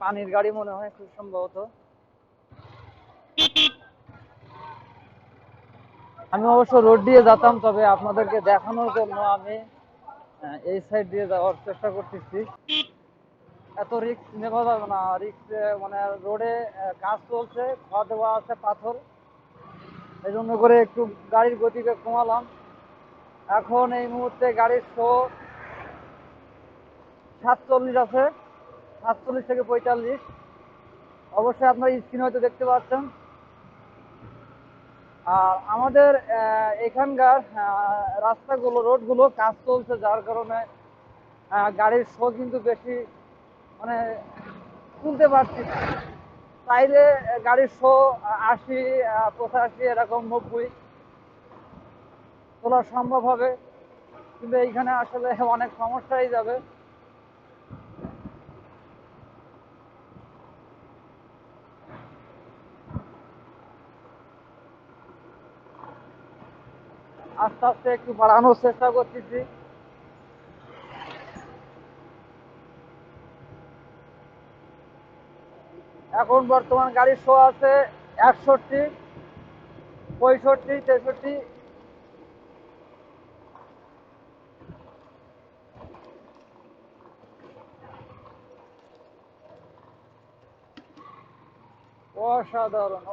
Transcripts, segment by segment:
পানির গাড়ি মনে হয় খুব সম্ভবত। আমি অবশ্য রোড দিয়ে যেতাম, তবে আপনাদেরকে দেখানোর জন্য আমি এই সাইড দিয়ে যাওয়ার চেষ্টা করতেছি। এত রিস্ক নেওয়া যাবে না, রিস্ক মানে রোডে কাজ চলছে, খাওয়া দেওয়া আছে পাথর, এই জন্য করে একটু গাড়ির গতিকে কমালাম। এখন এই মুহূর্তে গাড়ির 47 আছে, 47 থেকে 45। অবশ্যই আপনার স্ক্রিন হয়তো দেখতে পাচ্ছেন। আর আমাদের এখানকার রাস্তাগুলো, রোডগুলো কাজ চলছে, যার কারণে গাড়ির শো কিন্তু বেশি মানে তুলতে পারছি না। চাইলে গাড়ির শো 80, 85, এরকম 90 তোলা সম্ভব হবে, কিন্তু এইখানে আসলে অনেক সমস্যাই যাবে। আস্তে আস্তে একটু বাড়ানোর চেষ্টা করতেছি। এখন বর্তমান গাড়ির শো আছে 61, 65, 63। অসাধারণ!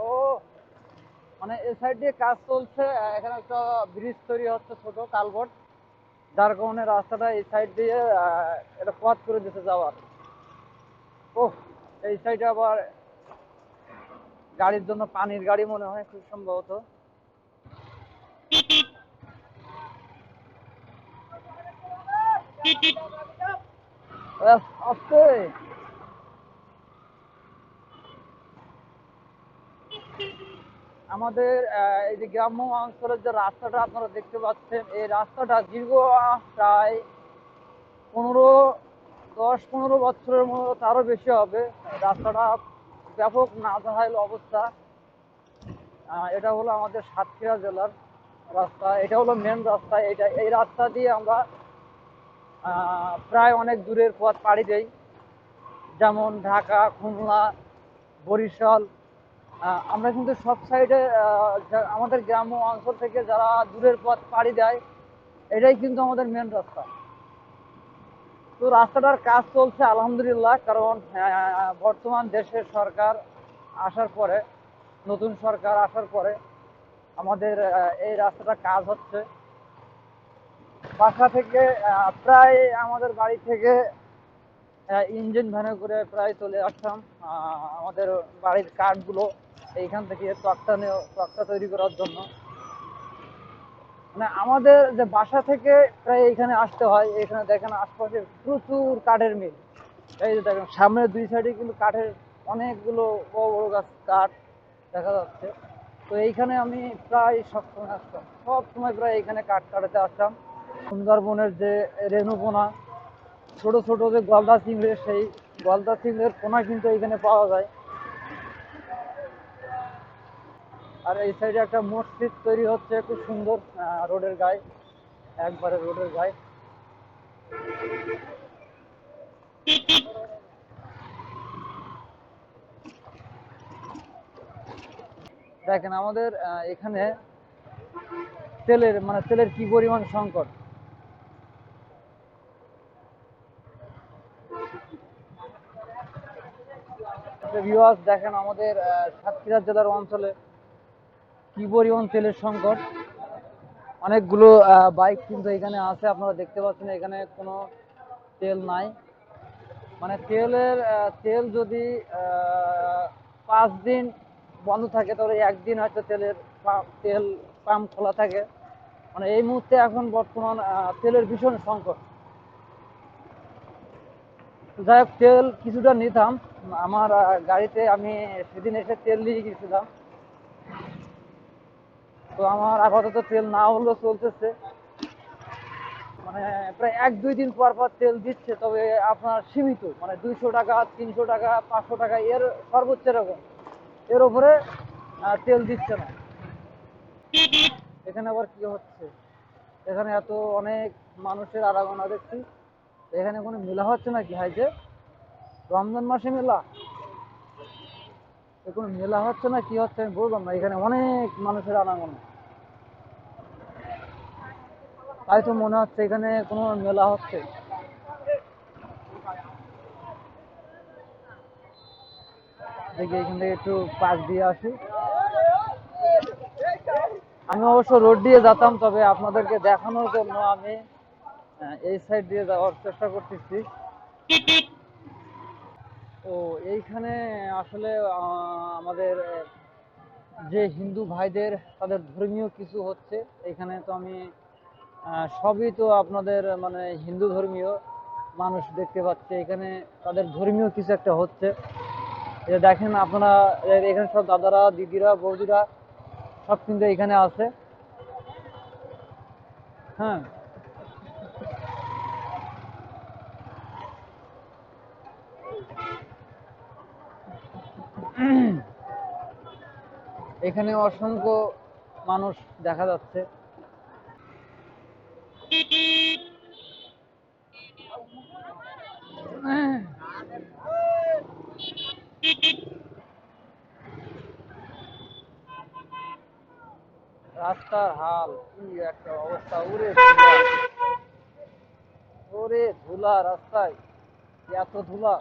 মানে এই সাইড দিয়ে কাজ চলছে, এখানে একটা ব্রিজ তৈরি হচ্ছে, ছোট কালভার্ট, যার কারণে রাস্তাটা এই সাইড দিয়ে এটা পথ করে দিতে যাওয়ার। ও, এই সাইডে আবার গাড়ির জন্য পানির গাড়ি মনে হয় খুব সম্ভবত। আস্তে। আমাদের এই যে গ্রাম্য অঞ্চলের যে রাস্তাটা আপনারা দেখতে পাচ্ছেন, এই রাস্তাটা দীর্ঘ প্রায় 15, 10-15 বছরের মতো, তারও বেশি হবে। রাস্তাটা ব্যাপক নাজেহাল অবস্থা। এটা হলো আমাদের সাতক্ষীরা জেলার রাস্তা, এটা হলো মেন রাস্তা। এই রাস্তা দিয়ে আমরা প্রায় অনেক দূরের পথ পাড়ি দেই, যেমন ঢাকা, খুলনা, বরিশাল। আমরা কিন্তু সব সাইডে আমাদের গ্রাম্য অঞ্চল থেকে যারা দূরের পথ পাড়ি দেয়, এটাই কিন্তু আমাদের মেন রাস্তা। তো রাস্তাটার কাজ চলছে আলহামদুলিল্লাহ, কারণ বর্তমান দেশের সরকার আসার পরে, নতুন সরকার আসার পরে আমাদের এই রাস্তাটা কাজ হচ্ছে। বাসা থেকে প্রায় আমাদের বাড়ি থেকে ইঞ্জিন ভ্যানে করে প্রায় চলে আসতাম আমাদের বাড়ির কাঠগুলো এইখান থেকে তক্তা তৈরি করার জন্য। মানে আমাদের যে বাসা থেকে প্রায় এইখানে আসতে হয়, এখানে দেখেন আশপাশে প্রচুর কাঠের মিল। এই যে দেখেন সামনের দুই সাইডে কিন্তু কাঠের অনেকগুলো বড় বড় গাছ কাঠ দেখা যাচ্ছে। তো এইখানে আমি প্রায় সবসময় আসতাম, সব সময় প্রায় এইখানে কাঠ কাটাতে আসতাম। সুন্দরবনের যে রেণুপোনা, ছোট ছোট যে গলদা চিংড়ি, সেই গলদা চিংড়ির পোনা কিন্তু এখানে পাওয়া যায়। আর এই সাইডে একটা মসজিদ তৈরি হচ্ছে খুব সুন্দর, রোডের গায়ে, একবারে রোডের গায়ে। দেখেন আমাদের এখানে তেলের কি পরিমাণ সংকট। ভিউয়ার্স, দেখেন আমাদের সাতক্ষীরা জেলার অঞ্চলে কি পরিমাণ তেলের সংকট। অনেকগুলো বাইক কিন্তু এখানে আছে, আপনারা দেখতে পাচ্ছেন এখানে কোনো তেল নাই। মানে তেল যদি 5 দিন বন্ধ থাকে, তাহলে একদিন হয়তো তেল পাম্প খোলা থাকে। মানে এই মুহূর্তে এখন বর্তমান তেলের ভীষণ সংকট। যাই হোক, তেল কিছুটা নিতাম আমার গাড়িতে, আমি সেদিন এসে তেল নিয়ে গেছিলাম। তো আমার আপাতত তেল না হলেও চলতেছে, মানে প্রায় 1-2 দিন পর পর তেল দিচ্ছে, তবে আপনার সীমিত, মানে 200 টাকা, 300 টাকা, 500 টাকা, এর সর্বোচ্চ এরকম, এর উপরে তেল দিচ্ছে না। এখানে আবার কি হচ্ছে, এখানে এত অনেক মানুষের আনাগোনা দেখছি, এখানে কোনো মেলা হচ্ছে নাকি হাইজে? রমজান মাসে মেলা? কোনো মেলা হচ্ছে না কি হচ্ছে আমি বুঝলাম না, এখানে অনেক মানুষের আনাগোনা। তাই তো মনে হচ্ছে এখানে কোনো মেলা হচ্ছে। দেখি এখান থেকে একটু পাশ দিয়ে আসি। আমি অবশ্য রোড দিয়ে যেতাম, তবে আপনাদেরকে দেখানোর জন্য আমি এই সাইড দিয়ে যাওয়ার চেষ্টা করতেছি। ও, এইখানে আসলে আমাদের যে হিন্দু ভাইদের তাদের ধর্মীয় কিছু হচ্ছে। এখানে তো আমি সবই তো আপনাদের মানে হিন্দু ধর্মীয় মানুষ দেখতে পাচ্ছি। এখানে তাদের ধর্মীয় কিছু একটা হচ্ছে। এটা দেখেন আপনারা, এখানে সব দাদারা, দিদিরা, বৌদিরা সব কিন্তু এখানে আছে। হ্যাঁ, এখানে অসংখ্য মানুষ দেখা যাচ্ছে। রাস্তার হাল কি একটা অবস্থা! উড়ে ধুলা, ওরে ধুলা রাস্তায়, এত ধুলা!